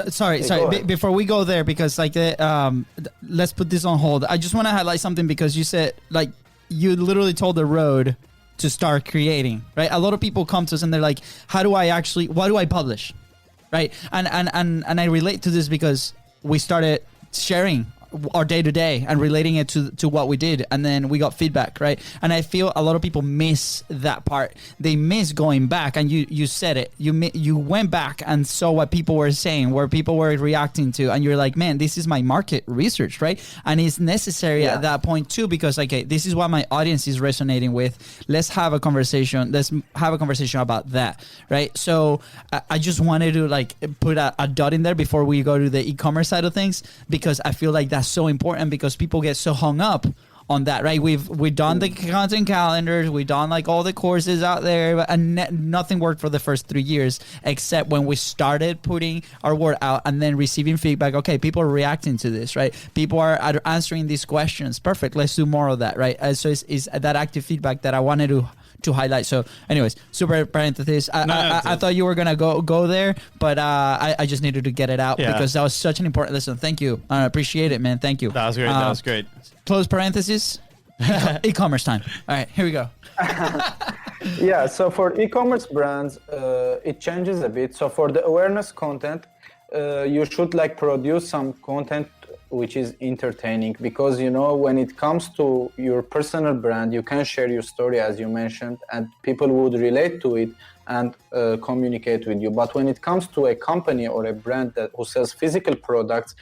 Sorry. Before we go there, because like let's put this on hold. I just want to highlight something, because you said like you literally told the road to start creating, right? A lot of people come to us and they're like, what do I publish, right? And I relate to this because we started sharing our day to day and relating it to what we did, and then we got feedback, right? And I feel a lot of people miss that part. They miss going back, and you said it. You went back and saw what people were saying, where people were reacting to, and you're like, man, this is my market research, right? And it's necessary at that point too, because okay, this is what my audience is resonating with. Let's have a conversation. Let's have a conversation about that, right? So I just wanted to like put a dot in there before we go to the e-commerce side of things, because I feel like that's so important, because people get so hung up on that, right? We've done the content calendars, we've done like all the courses out there, and nothing worked for the first 3 years, except when we started putting our word out and then receiving feedback. Okay, people are reacting to this, right? People are answering these questions. Perfect. Let's do more of that, right? So it's that active feedback that I wanted to highlight. So anyways, super parenthesis. I thought you were gonna go there, but I just needed to get it out because that was such an important lesson. Thank you. I appreciate it, man. Thank you. That was great. That was great. Close parenthesis. E-commerce time. All right, here we go. Yeah, so for e-commerce brands, it changes a bit. So for the awareness content, you should like produce some content which is entertaining, because when it comes to your personal brand, you can share your story, as you mentioned, and people would relate to it and communicate with you. But when it comes to a company or a brand who sells physical products,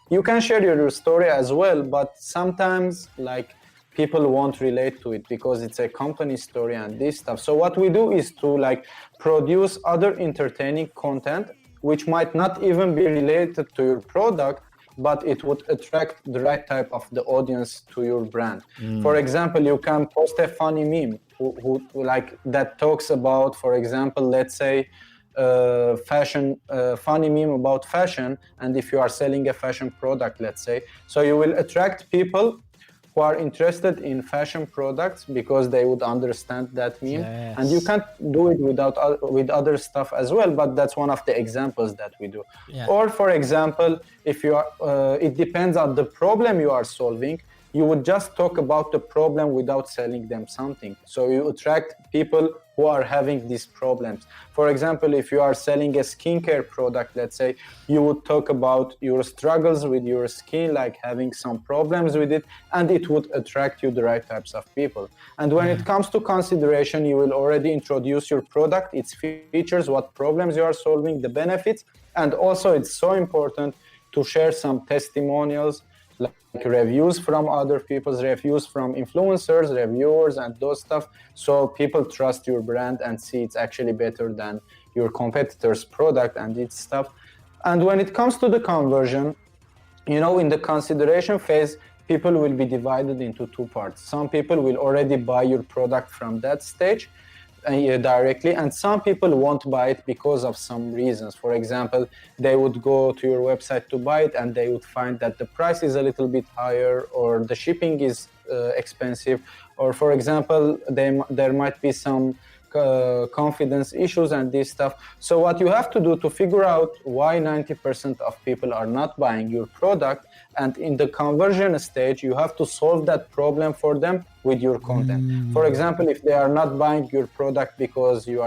You can share your story as well, but sometimes like people won't relate to it because it's a company story and this stuff. So what we do is to like produce other entertaining content which might not even be related to your product, but it would attract the right type of the audience to your brand. For example, you can post a funny meme who like that talks about, for example, let's say fashion, funny meme about fashion, and if you are selling a fashion product, let's say, so you will attract people who are interested in fashion products because they would understand that meme. Yes. And you can't do it with other stuff as well, but that's one of the examples that we do. Yeah. Or for example, if you are, it depends on the problem you are solving. You would just talk about the problem without selling them something. So you attract people who are having these problems. For example, if you are selling a skincare product, let's say, you would talk about your struggles with your skin, like having some problems with it, and it would attract you the right types of people. And when it comes to consideration, you will already introduce your product, its features, what problems you are solving, the benefits, and also it's so important to share some testimonials, like reviews from other people's, reviews from influencers, reviewers, and those stuff, so people trust your brand and see it's actually better than your competitor's product and its stuff. And when it comes to the conversion, you know, in the consideration phase, people will be divided into two parts. Some people will already buy your product from that stage directly, and some people won't buy it because of some reasons. For example, they would go to your website to buy it and they would find that the price is a little bit higher, or the shipping is expensive, or for example, there might be some confidence issues and this stuff. So what you have to do to figure out why 90% of people are not buying your product, and in the conversion stage, you have to solve that problem for them with your content. For example, if they are not buying your product because you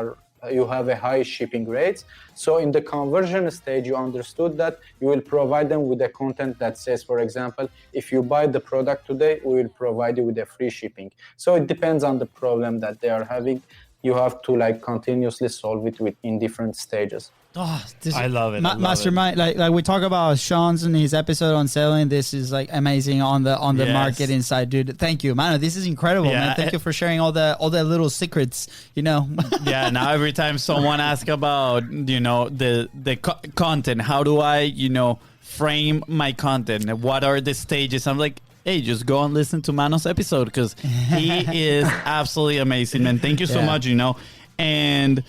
have a high shipping rates, so in the conversion stage, you understood that you will provide them with a content that says, for example, if you buy the product today, we will provide you with a free shipping. So it depends on the problem that they are having. You have to like continuously solve it in different stages. Oh, this I love it. I love Mastermind, like we talk about Sean's and his episode on selling. This is like amazing on the Yes. marketing side, dude. Thank you, man. This is incredible, Yeah, man. Thank you for sharing all the little secrets. You know. Yeah, now every time someone asks about, you know, the content, how do I, you know, frame my content? What are the stages? I'm like, hey, just go and listen to Mano's episode because he is absolutely amazing, man. Thank you so Yeah. much, you know. And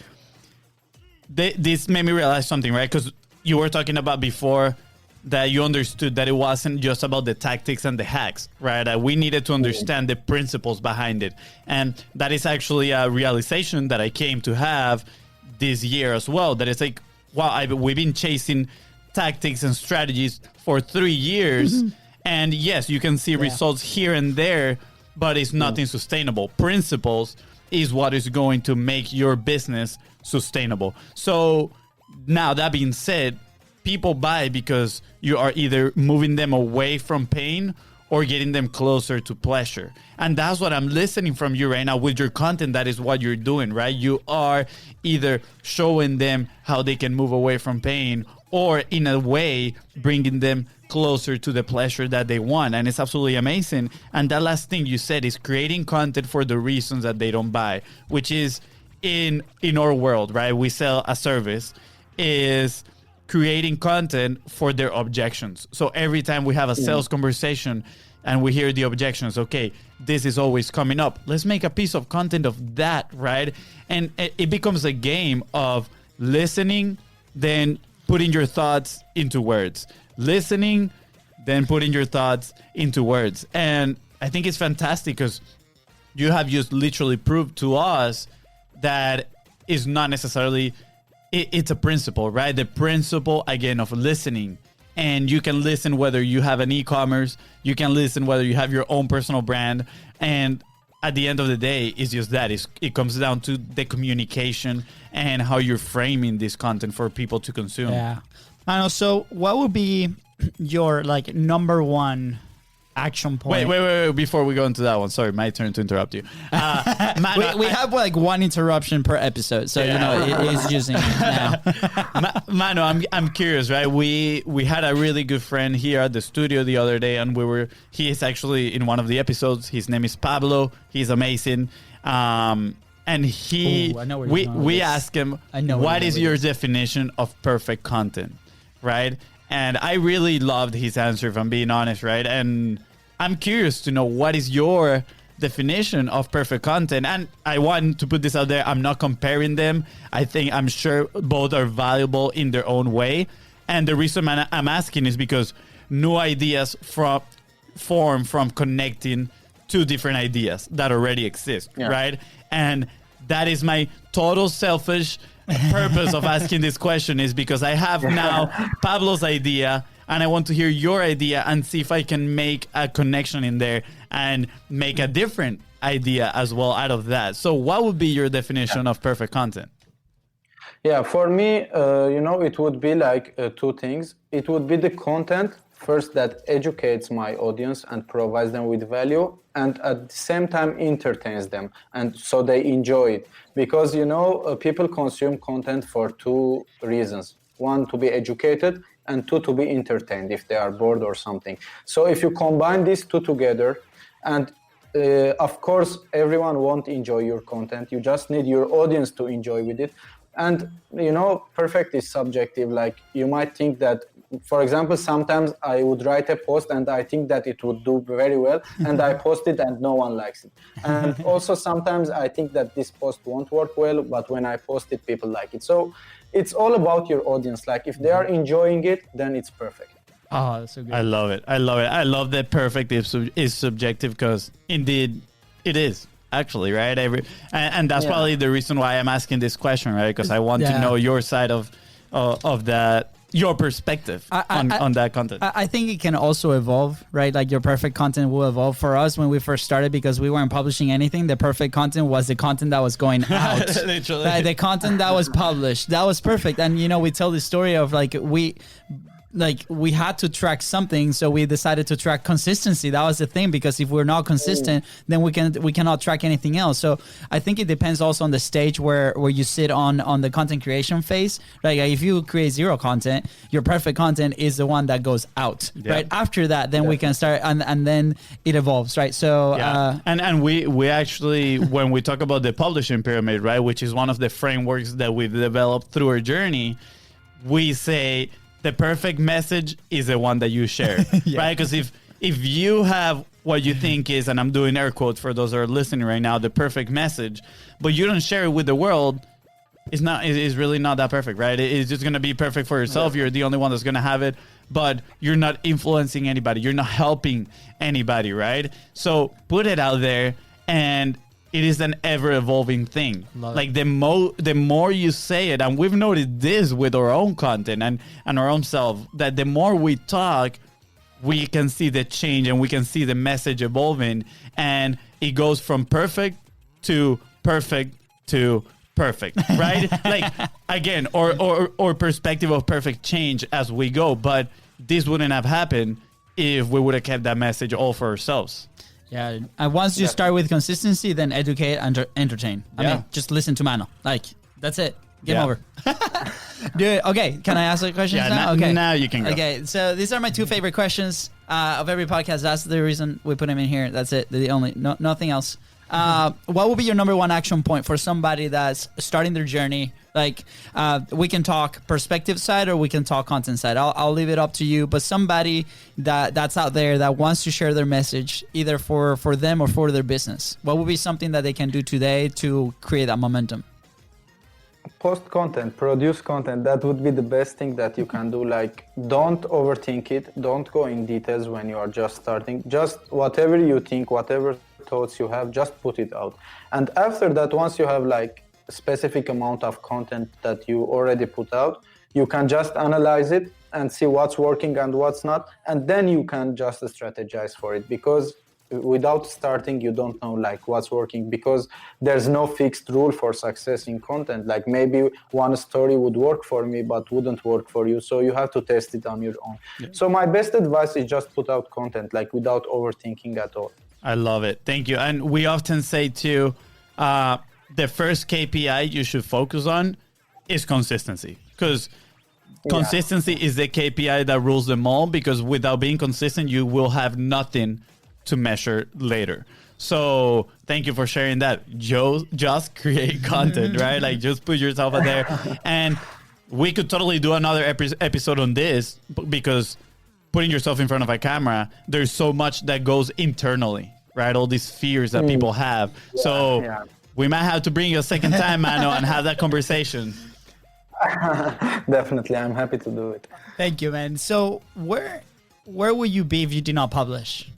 this made me realize something, right? Because you were talking about before that you understood that it wasn't just about the tactics and the hacks, right? That we needed to understand the principles behind it. And that is actually a realization that I came to have this year as well. That it's like, wow, we've been chasing tactics and strategies for 3 years. And yes, you can see results here and there, but it's nothing sustainable. Principles is what is going to make your business sustainable. So now that being said, people buy because you are either moving them away from pain or getting them closer to pleasure. And that's what I'm listening from you right now with your content. That is what you're doing, right? You are either showing them how they can move away from pain, or in a way bringing them closer to the pleasure that they want. And it's absolutely amazing. And that last thing you said is creating content for the reasons that they don't buy, which is in our world, right? We sell a service, is creating content for their objections. So every time we have a sales conversation and we hear the objections, okay, this is always coming up. Let's make a piece of content of that, right? And it becomes a game of listening, then putting your thoughts into words. Listening, then putting your thoughts into words. And I think it's fantastic because you have just literally proved to us that is not necessarily, it's a principle, right? The principle, again, of listening. And you can listen whether you have an e-commerce, you can listen whether you have your own personal brand. And at the end of the day, it's just that. It comes down to the communication and how you're framing this content for people to consume. Yeah. I know. So what would be your like number one action point. Wait. Before we go into that one, sorry, my turn to interrupt you. Mano, we have like one interruption per episode, so it is using it now. Mano, I'm curious, right? We had a really good friend here at the studio the other day, and he is actually in one of the episodes. His name is Pablo. He's amazing. And we asked him, what is your definition of perfect content, right? And I really loved his answer, if I'm being honest, right? And I'm curious to know, what is your definition of perfect content? And I want to put this out there. I'm not comparing them. I'm sure both are valuable in their own way. And the reason I'm asking is because new ideas form from connecting two different ideas that already exist, right? And that is my total selfish purpose of asking this question, is because I have now Pablo's idea and I want to hear your idea and see if I can make a connection in there and make a different idea as well out of that. So what would be your definition of perfect content? Yeah, for me, it would be like two things. It would be the content first that educates my audience and provides them with value, and at the same time entertains them, and so they enjoy it. Because people consume content for two reasons: one, to be educated, and two, to be entertained if they are bored or something. So if you combine these two together, and of course everyone won't enjoy your content, you just need your audience to enjoy with it. And perfect is subjective. Like, you might think that, for example, sometimes I would write a post and I think that it would do very well, and I post it and no one likes it. And also sometimes I think that this post won't work well, but when I post it, people like it. So it's all about your audience. Like, if they are enjoying it, then it's perfect. Oh, that's so good. I love it. I love that perfect is subjective, because indeed it is. Actually, right? And that's probably the reason why I'm asking this question, right? Because I want to know your side of that, your perspective on that content. I think it can also evolve, right? Like, your perfect content will evolve. For us, when we first started, because we weren't publishing anything, the perfect content was the content that was going out. Literally. The content that was published, that was perfect. And we tell the story of we had to track something, so we decided to track consistency. That was the thing, because if we're not consistent, then we cannot track anything else. So I think it depends also on the stage where you sit on the content creation phase. Like, if you create zero content, your perfect content is the one that goes out. Right after that, then we can start, and then it evolves, right? So and we actually, when we talk about the publishing pyramid, right, which is one of the frameworks that we've developed through our journey, we say the perfect message is the one that you share, right? Because if you have what you think is, and I'm doing air quotes for those that are listening right now, the perfect message, but you don't share it with the world, it's really not that perfect, right? It's just going to be perfect for yourself. You're the only one that's going to have it, but you're not influencing anybody. You're not helping anybody, right? So put it out there, and it is an ever-evolving thing. Like, the more you say it, and we've noticed this with our own content and our own self, that the more we talk, we can see the change and we can see the message evolving, and it goes from perfect to perfect to perfect, right? Like, again, or perspective of perfect change as we go. But this wouldn't have happened if we would have kept that message all for ourselves. Yeah, and once you start with consistency, then educate and entertain. I mean, just listen to Mano. Like, that's it. Game over. Dude, okay, can I ask the questions now? Okay. Now you can go. Okay, so these are my two favorite questions of every podcast. That's the reason we put them in here. That's it. They're the only, nothing else. What would be your number one action point for somebody that's starting their journey? Like, we can talk perspective side or we can talk content side. I'll leave it up to you. But somebody that's out there that wants to share their message, either for them or for their business, what would be something that they can do today to create that momentum? Post content, produce content. That would be the best thing that you can do. Like, don't overthink it. Don't go in details when you are just starting. Just whatever you think, whatever thoughts you have, just put it out. And after that, once you have like a specific amount of content that you already put out, you can just analyze it and see what's working and what's not. And then you can just strategize for it, because without starting, you don't know like what's working, because there's no fixed rule for success in content. Like maybe one story would work for me but wouldn't work for you, so you have to test it on your own. So my best advice is just put out content, like without overthinking at all. I love it. Thank you. And we often say too, the first KPI you should focus on is consistency, because consistency is the KPI that rules them all, because without being consistent, you will have nothing to measure later. So thank you for sharing that. Just create content, right? Like just put yourself out there. And we could totally do another episode on this, because putting yourself in front of a camera, there's so much that goes internally, right? All these fears that people have. So we might have to bring you a second time, Mano, and have that conversation. Definitely, I'm happy to do it. Thank you, man. So where would you be if you did not publish?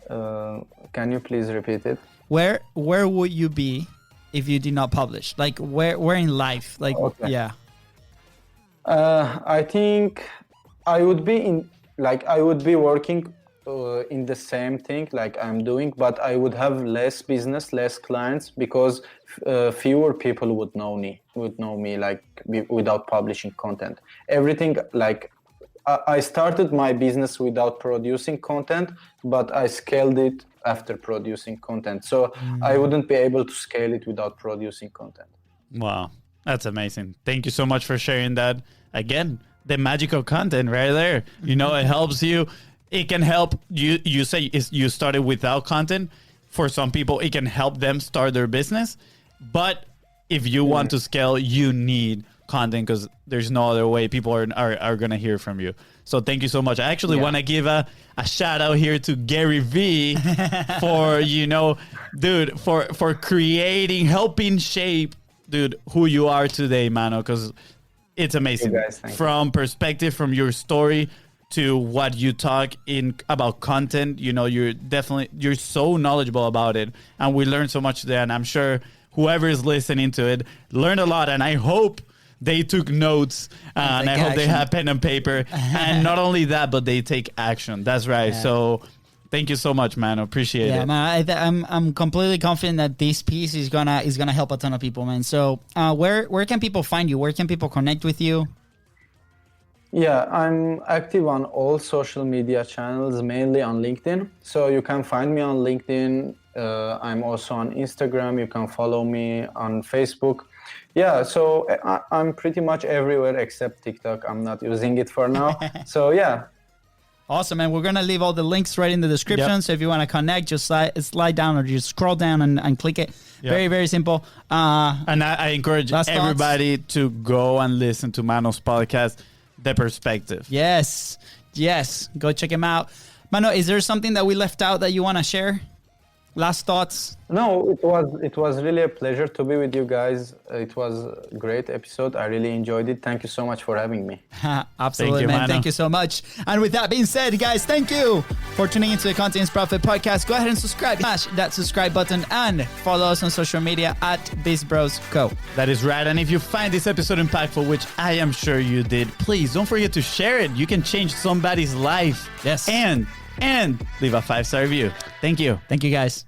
Can you please repeat it? Where would you be if you did not publish? Like where in life? Like yeah. I think I would be working in the same thing like I'm doing, but I would have less business, less clients, because fewer people would know me like without publishing content. Everything, like I started my business without producing content, but I scaled it after producing content. So I wouldn't be able to scale it without producing content. Wow, that's amazing. Thank you so much for sharing that. Again, the magical content right there. You know, it helps you. It can help you. You say you started without content. For some people, it can help them start their business. But if you want to scale, you need content, because there's no other way people are going to hear from you. So thank you so much. I actually want to give a shout out here to Gary V for, dude, for creating, helping shape, dude, who you are today, Mano, because it's amazing. From perspective, from your story to what you talk in about content, you're so knowledgeable about it, and we learned so much there. And I'm sure whoever is listening to it learned a lot, and I hope they took notes, and I hope they have pen and paper. And not only that, but they take action. That's right. Yeah. So thank you so much, man. I appreciate it. Yeah, man. I'm completely confident that this piece is gonna help a ton of people, man. So where can people find you? Where can people connect with you? Yeah, I'm active on all social media channels, mainly on LinkedIn. So you can find me on LinkedIn. I'm also on Instagram. You can follow me on Facebook. Yeah, so I'm pretty much everywhere except TikTok. I'm not using it for now. So yeah. Awesome, and we're going to leave all the links right in the description. Yep. So if you want to connect, just slide down or just scroll down and click it. Yep. Very, very simple. And I encourage everybody to go and listen to Mano's podcast, The Perspective. Yes. Go check him out. Mano, is there something that we left out that you want to share? Last thoughts? No, it was really a pleasure to be with you guys. It was a great episode. I really enjoyed it. Thank you so much for having me. Absolutely, man. Thank you so much. And with that being said, guys, thank you for tuning into the Content Profit Podcast. Go ahead and subscribe. Smash that subscribe button and follow us on social media at BizBrosCo. That is right. And if you find this episode impactful, which I am sure you did, please don't forget to share it. You can change somebody's life. Yes. And leave a 5-star review. Thank you. Thank you, guys.